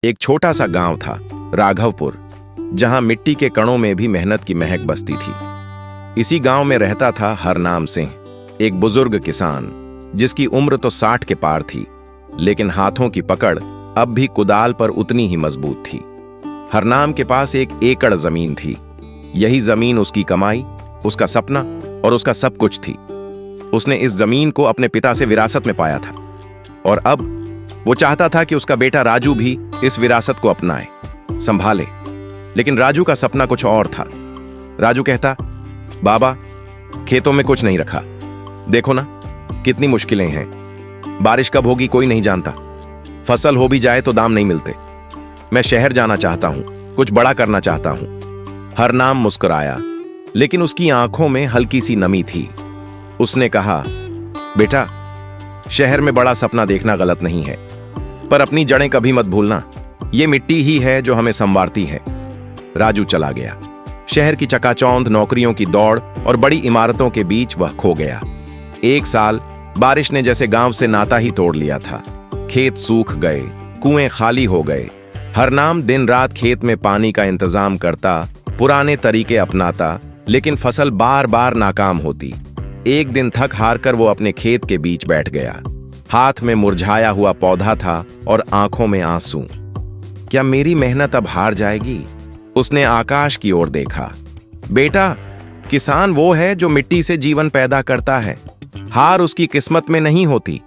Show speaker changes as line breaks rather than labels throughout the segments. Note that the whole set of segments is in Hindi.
एक छोटा सा गांव था, राघवपुर, जहां मिट्टी के कणों में भी मेहनत की महक बसती थी। इसी गांव में रहता था हरनाम सिंह, एक बुजुर्ग किसान जिसकी उम्र तो 60 के पार थी, लेकिन हाथों की पकड़ अब भी कुदाल पर उतनी ही मजबूत थी। हरनाम के पास 1 एकड़ जमीन थी। यही जमीन उसकी कमाई, उसका सपना और उसका सब कुछ थी। उसने इस जमीन को अपने पिता से विरासत में पाया था और अब वो चाहता था कि उसका बेटा राजू भी इस विरासत को अपनाए, संभाले। लेकिन राजू का सपना कुछ और था। राजू कहता, बाबा, खेतों में कुछ नहीं रखा, देखो ना कितनी मुश्किलें हैं। बारिश कब होगी कोई नहीं जानता, फसल हो भी जाए तो दाम नहीं मिलते। मैं शहर जाना चाहता हूं, कुछ बड़ा करना चाहता हूं। हरनाम मुस्कुराया, लेकिन उसकी आंखों में हल्की सी नमी थी। उसने कहा, बेटा, शहर में बड़ा सपना देखना गलत नहीं है, पर अपनी जड़ें कभी मत भूलना। ये मिट्टी ही है जो हमें संवारती है। राजू चला गया। शहर की चकाचौंध, नौकरियों की दौड़ और बड़ी इमारतों के बीच वह खो गया। 1 साल बारिश ने जैसे गांव से नाता ही तोड़ लिया था। खेत सूख गए, कुएं खाली हो गए। हरनाम दिन रात खेत में पानी का इंतजाम करता, पुराने तरीके अपनाता, लेकिन फसल बार बार नाकाम होती। एक दिन थक हार कर वो अपने खेत के बीच बैठ गया। हाथ में मुरझाया हुआ पौधा था और आंखों में आंसू। क्या मेरी मेहनत अब हार जाएगी? उसने आकाश की ओर देखा। बेटा, किसान वो है जो मिट्टी से जीवन पैदा करता है, हार उसकी किस्मत में नहीं होती।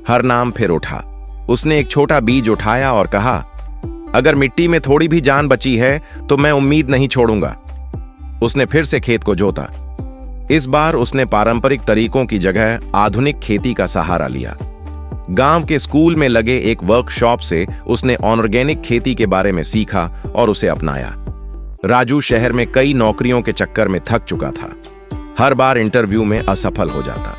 हरनाम फिर उठा। उसने एक छोटा बीज उठाया और कहा, अगर मिट्टी में थोड़ी भी जान बची है तो मैं उम्मीद नहीं छोड़ूंगा। उसने फिर से खेत को जोता। इस बार उसने पारंपरिक तरीकों की जगह आधुनिक खेती का सहारा लिया। गांव के स्कूल में लगे एक वर्कशॉप से उसने ऑर्गेनिक खेती के बारे में सीखा और उसे अपनाया। राजू शहर में कई नौकरियों के चक्कर में थक चुका था। हर बार इंटरव्यू में असफल हो जाता।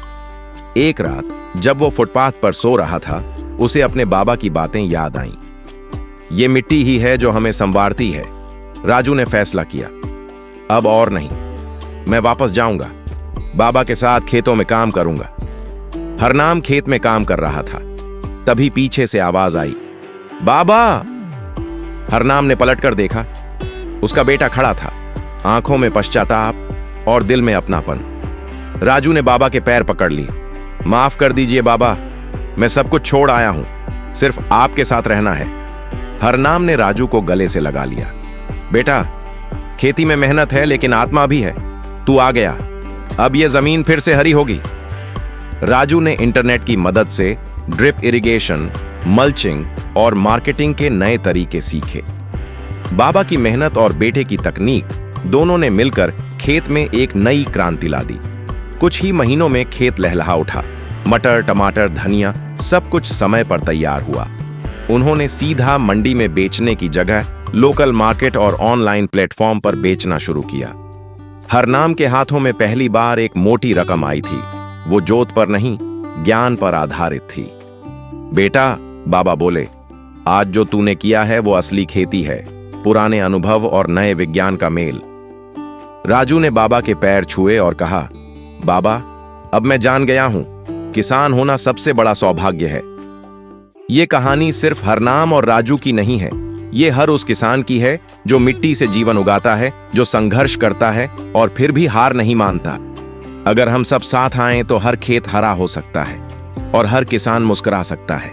एक रात जब वो फुटपाथ पर सो रहा था, उसे अपने बाबा की बातें याद आईं। ये मिट्टी ही है जो हमें संवारती है। राजू ने फैसला किया, अब और नहीं, मैं वापस जाऊंगा, बाबा के साथ खेतों में काम करूंगा। हरनाम खेत में काम कर रहा था। तभी पीछे से आवाज आई, बाबा! हरनाम ने पलटकर देखा। उसका बेटा खड़ा था, आंखों में पश्चाताप और दिल में अपनापन। राजू ने बाबा के पैर पकड़ लिए। माफ कर दीजिए बाबा, मैं सब कुछ छोड़ आया हूं, सिर्फ आपके साथ रहना है। हरनाम ने राजू को गले से लगा लिया। बेटा, खेती में मेहनत है लेकिन आत्मा भी है। तू आ गया, अब यह जमीन फिर से हरी होगी। राजू ने इंटरनेट की मदद से ड्रिप इरिगेशन, मल्चिंग और मार्केटिंग के नए तरीके सीखे। बाबा की मेहनत और बेटे की तकनीक दोनों ने मिलकर खेत में एक नई क्रांति ला दी। कुछ ही महीनों में खेत लहलहा उठा। मटर, टमाटर, धनिया सब कुछ समय पर तैयार हुआ। उन्होंने सीधा मंडी में बेचने की जगह लोकल मार्केट और ऑनलाइन प्लेटफॉर्म पर बेचना शुरू किया। हरनाम के हाथों में पहली बार एक मोटी रकम आई थी। वो जोत पर नहीं, ज्ञान पर आधारित थी। बेटा, बाबा बोले, आज जो तूने किया है वो असली खेती है, पुराने अनुभव और नए विज्ञान का मेल। राजू ने बाबा के पैर छुए और कहा, बाबा, अब मैं जान गया हूं, किसान होना सबसे बड़ा सौभाग्य है। ये कहानी सिर्फ हरनाम और राजू की नहीं है, ये हर उस किसान की है जो मिट्टी से जीवन उगाता है, जो संघर्ष करता है और फिर भी हार नहीं मानता। अगर हम सब साथ आएं तो हर खेत हरा हो सकता है और हर किसान मुस्कुरा सकता है।